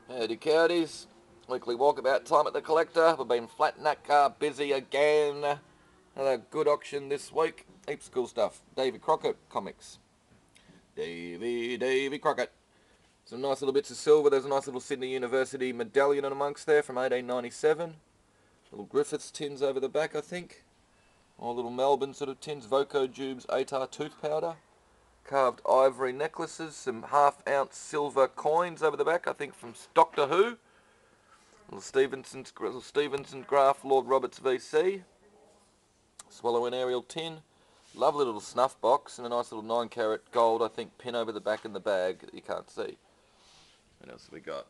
Howdy cowdies, weekly walkabout time at the collector. We've been flat nut car busy again. Had a good auction this week. Heaps of cool stuff. Davy Crockett comics. Davy Crockett. Some nice little bits of silver. There's a nice little Sydney University medallion in amongst there from 1897. Little Griffiths tins over the back, I think. All little Melbourne sort of tins. Voco Jubes ATAR tooth powder. Carved ivory necklaces, some half-ounce silver coins over the back, I think from Doctor Who. Little Stevenson graph, Lord Roberts VC. Swallow and Ariel tin. Lovely little snuff box and a nice little 9-carat gold, I think, pin over the back in the bag that you can't see. What else have we got?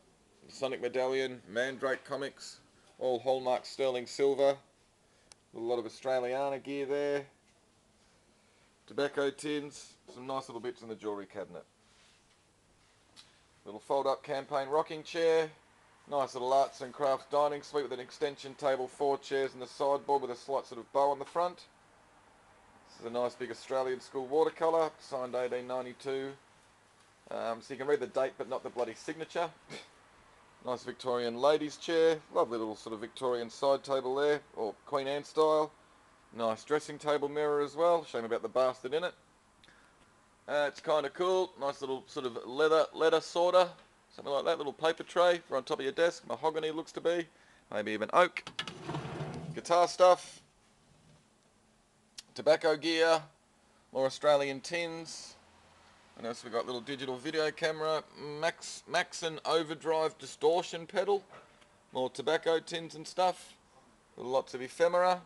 Sonic Medallion, Mandrake comics, all hallmark sterling silver. A lot of Australiana gear there. Tobacco tins, some nice little bits in the jewellery cabinet. Little fold-up campaign rocking chair. Nice little arts and crafts dining suite with an extension table, 4 chairs and the sideboard with a slight sort of bow on the front. This is a nice big Australian school watercolour, signed 1892. So you can read the date but not the bloody signature. Nice Victorian ladies chair. Lovely little sort of Victorian side table there, or Queen Anne style. Nice dressing table mirror as well. Shame about the bastard in it. It's kind of cool. Nice little sort of leather sorter. Something like that. Little paper tray for on top of your desk. Mahogany looks to be. Maybe even oak. Guitar stuff. Tobacco gear. More Australian tins. And else we've got little digital video camera. Maxon overdrive distortion pedal. More tobacco tins and stuff. Lots of ephemera.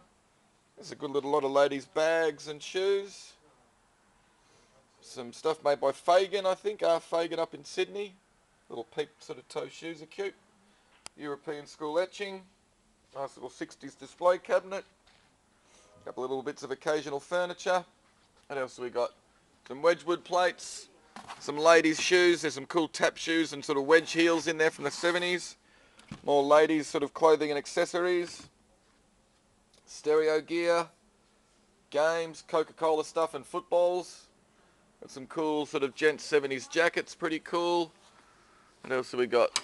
There's a good little lot of ladies' bags and shoes. Some stuff made by Fagan, I think. Fagan up in Sydney. Little peep sort of toe shoes are cute. European school etching. Nice little 60s display cabinet. A couple of little bits of occasional furniture. What else have we got? Some Wedgwood plates. Some ladies' shoes. There's some cool tap shoes and sort of wedge heels in there from the 70s. More ladies' sort of clothing and accessories. Stereo gear, games, Coca-Cola stuff and footballs. Got some cool sort of gent 70s jackets, pretty cool. What else have we got?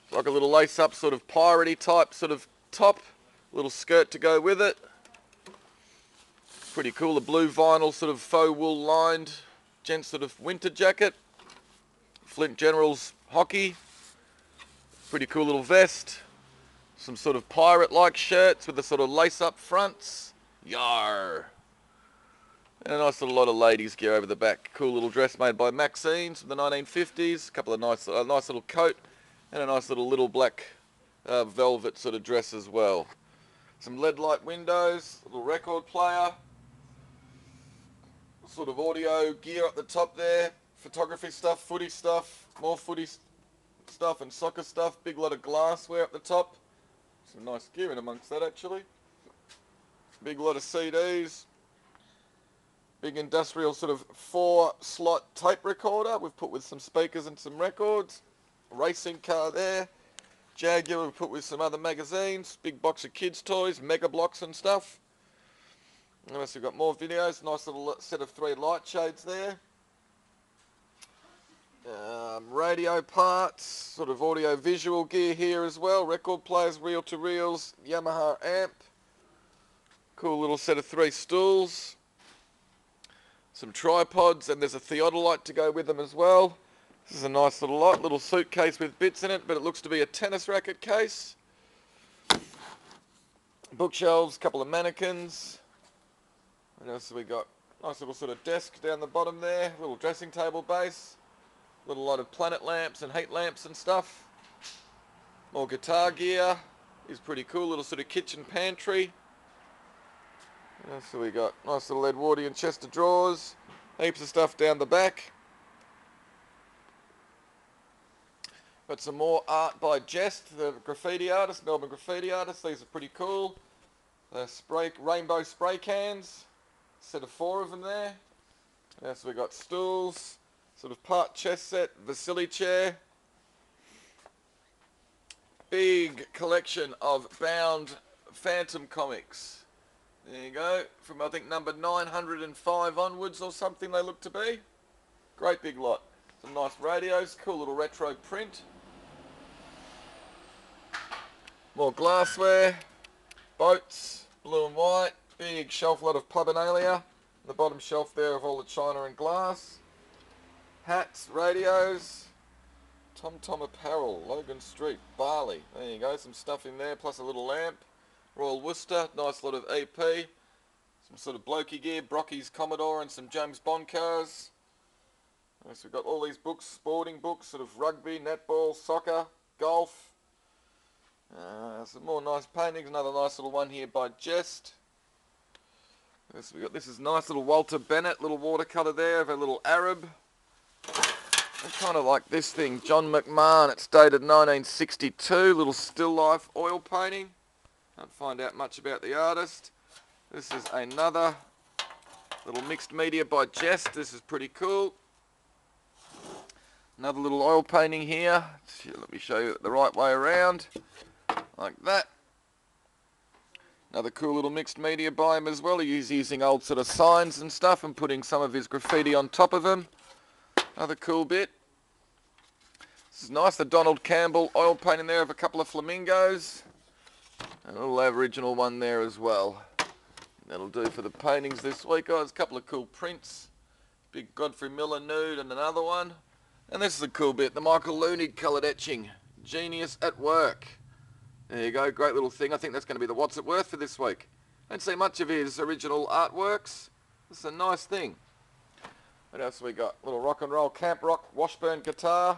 Like a little lace-up sort of piratey type sort of top. Little skirt to go with it. Pretty cool, a blue vinyl sort of faux wool lined gent sort of winter jacket. Flint Generals hockey. Pretty cool little vest. Some sort of pirate-like shirts with the sort of lace-up fronts. Yar! And a nice little lot of ladies' gear over the back. Cool little dress made by Maxine's from the 1950s. A couple of nice little coat and a nice little black velvet sort of dress as well. Some LED light windows, a little record player. Sort of audio gear up the top there. Photography stuff, footy stuff, more footy stuff and soccer stuff. Big lot of glassware up the top. Some nice gear in amongst that actually. Big lot of CDs. Big industrial sort of 4-slot tape recorder we've put with some speakers and some records. Racing car there. Jaguar we've put with some other magazines. Big box of kids toys, Mega Blocks and stuff. And we've got more videos. Nice little set of 3 light shades there. Radio parts, sort of audio visual gear here as well, record players, reel to reels, Yamaha amp, cool little set of 3 stools, some tripods, and there's a theodolite to go with them as well. This is a nice little lot, little suitcase with bits in it, but it looks to be a tennis racket case. Bookshelves, couple of mannequins. What else have we got? Nice little sort of desk down the bottom there, little dressing table base. Little lot of planet lamps and heat lamps and stuff. More guitar gear. Is pretty cool. Little sort of kitchen pantry. What else have we got? Nice little Edwardian chest of drawers. Heaps of stuff down the back. Got some more art by Jest, the graffiti artist, Melbourne graffiti artist. These are pretty cool. Rainbow spray cans. Set of 4 of them there. What else have we got? Stools. Sort of part chest set, Vasily chair. Big collection of bound Phantom comics. There you go. From I think number 905 onwards or something they look to be. Great big lot. Some nice radios, cool little retro print. More glassware, boats, blue and white, big shelf lot of Plubinalia. The bottom shelf there of all the china and glass. Hats, radios, Tom Tom Apparel, Logan Street, Barley. There you go, some stuff in there, plus a little lamp. Royal Worcester, nice lot of EP. Some sort of blokey gear, Brocky's Commodore and some James Bond cars. So we've got all these books, sporting books, sort of rugby, netball, soccer, golf. Some more nice paintings, another nice little one here by Jest. So we got, this is nice little Walter Bennett, little watercolour there of a little Arab. I kind of like this thing, John McMahon, it's dated 1962, little still life oil painting. Can't find out much about the artist. This is another little mixed media by Jest, this is pretty cool. Another little oil painting here, let me show you it the right way around, like that. Another cool little mixed media by him as well. He's using old sort of signs and stuff and putting some of his graffiti on top of them. Another cool bit. This is nice, the Donald Campbell oil painting there of a couple of flamingos. And a little Aboriginal one there as well. That'll do for the paintings this week, guys. A couple of cool prints. Big Godfrey Miller nude and another one. And this is a cool bit, the Michael Loonig coloured etching. Genius at work. There you go, great little thing. I think that's going to be the What's It Worth for this week. Don't see much of his original artworks. It's a nice thing. What else we got? Little rock and roll Camp Rock Washburn guitar.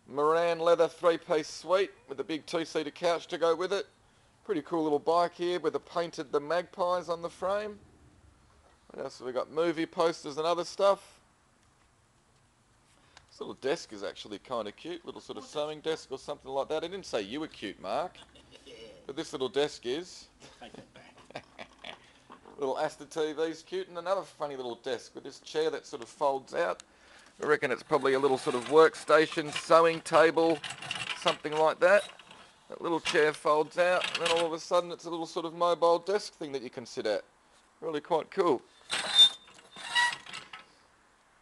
Moran leather 3-piece suite with a big 2-seater couch to go with it. Pretty cool little bike here with the magpies on the frame. What else have we got? Movie posters and other stuff. This little desk is actually kind of cute, little sort of sewing desk or something like that. I didn't say you were cute, Mark, but this little desk is. Little Astor TV's cute, and another funny little desk with this chair that sort of folds out. I reckon it's probably a little sort of workstation, sewing table, something like that. That little chair folds out, and then all of a sudden it's a little sort of mobile desk thing that you can sit at. Really quite cool.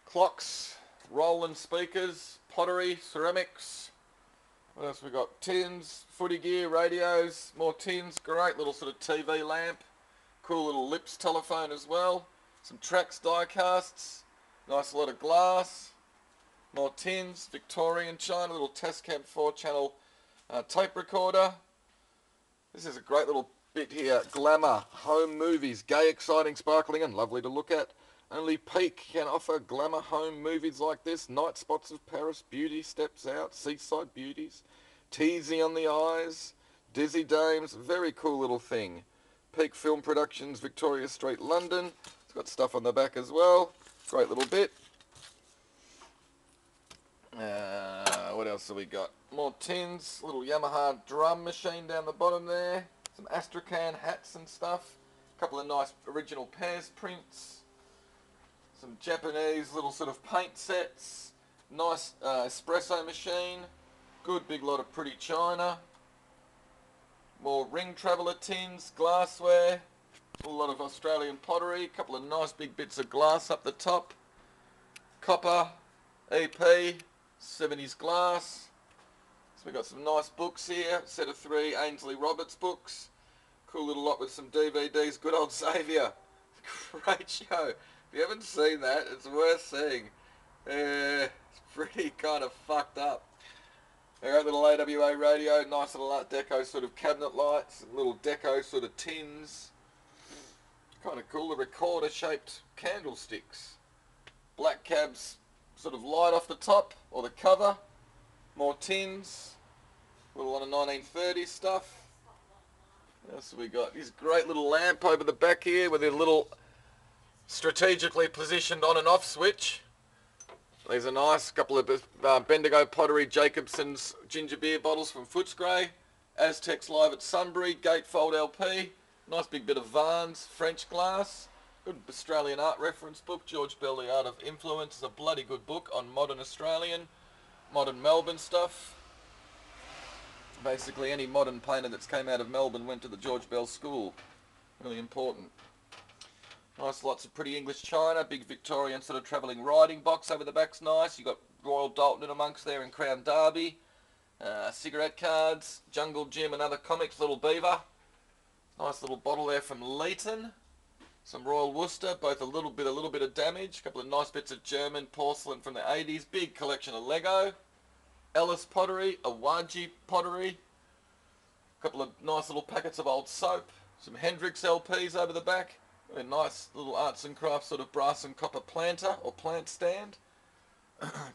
Clocks. Roland speakers, pottery, ceramics. What else we got? Tins, footy gear, radios, more tins. Great little sort of TV lamp. Cool little Lips telephone as well. Some Trax die casts. Nice lot of glass. More tins, Victorian china, little Tascam 4-channel tape recorder. This is a great little bit here. Glamour, home movies, gay, exciting, sparkling and lovely to look at. Only Peak can offer glamour home movies like this. Night Spots of Paris, Beauty Steps Out, Seaside Beauties, Teasy on the Eyes, Dizzy Dames. Very cool little thing. Peak Film Productions, Victoria Street, London. It's got stuff on the back as well. Great little bit. What else have we got? More tins. Little Yamaha drum machine down the bottom there. Some Astrakhan hats and stuff. A couple of nice original Pears prints. Some Japanese little sort of paint sets, nice espresso machine, good big lot of pretty china, more Ring Traveller tins, glassware, a lot of Australian pottery, a couple of nice big bits of glass up the top, copper, EP, 70s glass. So we've got some nice books here, set of 3 Ainsley Roberts books, cool little lot with some DVDs, good old Saviour, great show. If you haven't seen that, it's worth seeing. It's pretty kind of fucked up. Alright, little AWA radio, nice little Art Deco sort of cabinet lights, little deco sort of tins. Kind of cool, the recorder shaped candlesticks. Black cabs sort of light off the top, or the cover. More tins. A little lot of 1930s stuff. What else have we got? This great little lamp over the back here with a little strategically positioned on and off switch. These are nice. Couple of Bendigo Pottery Jacobson's ginger beer bottles from Footscray. Aztecs Live at Sunbury, Gatefold LP. Nice big bit of Vans, French glass. Good Australian art reference book. George Bell, The Art of Influence is a bloody good book on modern Australian, modern Melbourne stuff. Basically any modern painter that's came out of Melbourne went to the George Bell School. Really important. Nice, lots of pretty English china, big Victorian sort of travelling riding box over the back's nice. You've got Royal Dalton in amongst there and Crown Derby. Cigarette cards, Jungle Jim and other comics, Little Beaver. Nice little bottle there from Leighton. Some Royal Worcester, both a little bit of damage. A couple of nice bits of German porcelain from the 80s. Big collection of Lego. Ellis pottery, Awaji pottery. A couple of nice little packets of old soap. Some Hendrix LPs over the back. A nice little arts and crafts sort of brass and copper planter or plant stand.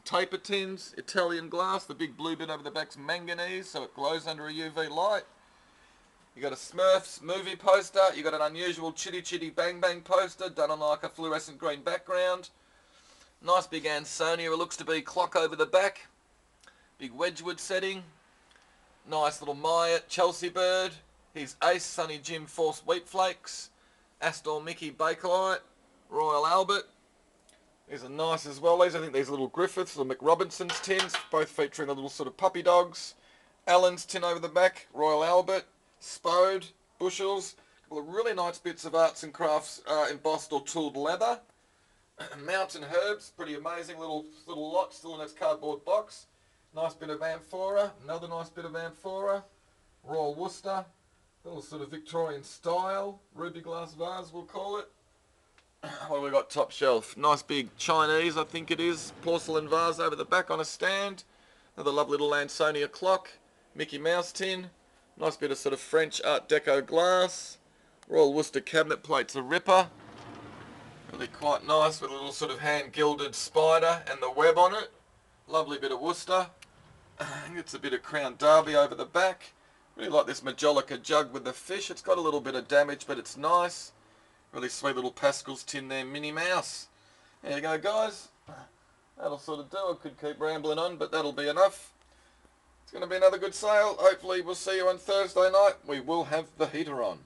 Taper tins, Italian glass. The big blue bit over the back's manganese, so it glows under a UV light. You got a Smurfs movie poster. You got an unusual Chitty Chitty Bang Bang poster done on like a fluorescent green background. Nice big Ansonia, it looks to be clock over the back. Big Wedgwood setting. Nice little Myatt Chelsea bird. His Ace Sunny Jim Force Wheat Flakes. Astor Mickey Bakelite. Royal Albert. These are nice as well. These, I think these are little Griffiths, little McRobinson's tins, both featuring a little sort of puppy dogs. Allen's tin over the back. Royal Albert. Spode, bushels, a couple of really nice bits of arts and crafts embossed or tooled leather. Mountain herbs, pretty amazing little lot still in its cardboard box. Nice bit of amphora, another nice bit of amphora. Royal Worcester, little sort of Victorian style, ruby glass vase we'll call it. What have we got top shelf? Nice big Chinese, I think it is, porcelain vase over the back on a stand. Another lovely little Ansonia clock, Mickey Mouse tin. Nice bit of sort of French Art Deco glass. Royal Worcester cabinet plates, a ripper. Really quite nice with a little sort of hand gilded spider and the web on it. Lovely bit of Worcester. I think it's a bit of Crown Derby over the back. Really like this Majolica jug with the fish. It's got a little bit of damage, but it's nice. Really sweet little Pascal's tin there, Minnie Mouse. There you go, guys. That'll sort of do. I could keep rambling on, but that'll be enough. It's going to be another good sale. Hopefully we'll see you on Thursday night. We will have the heater on.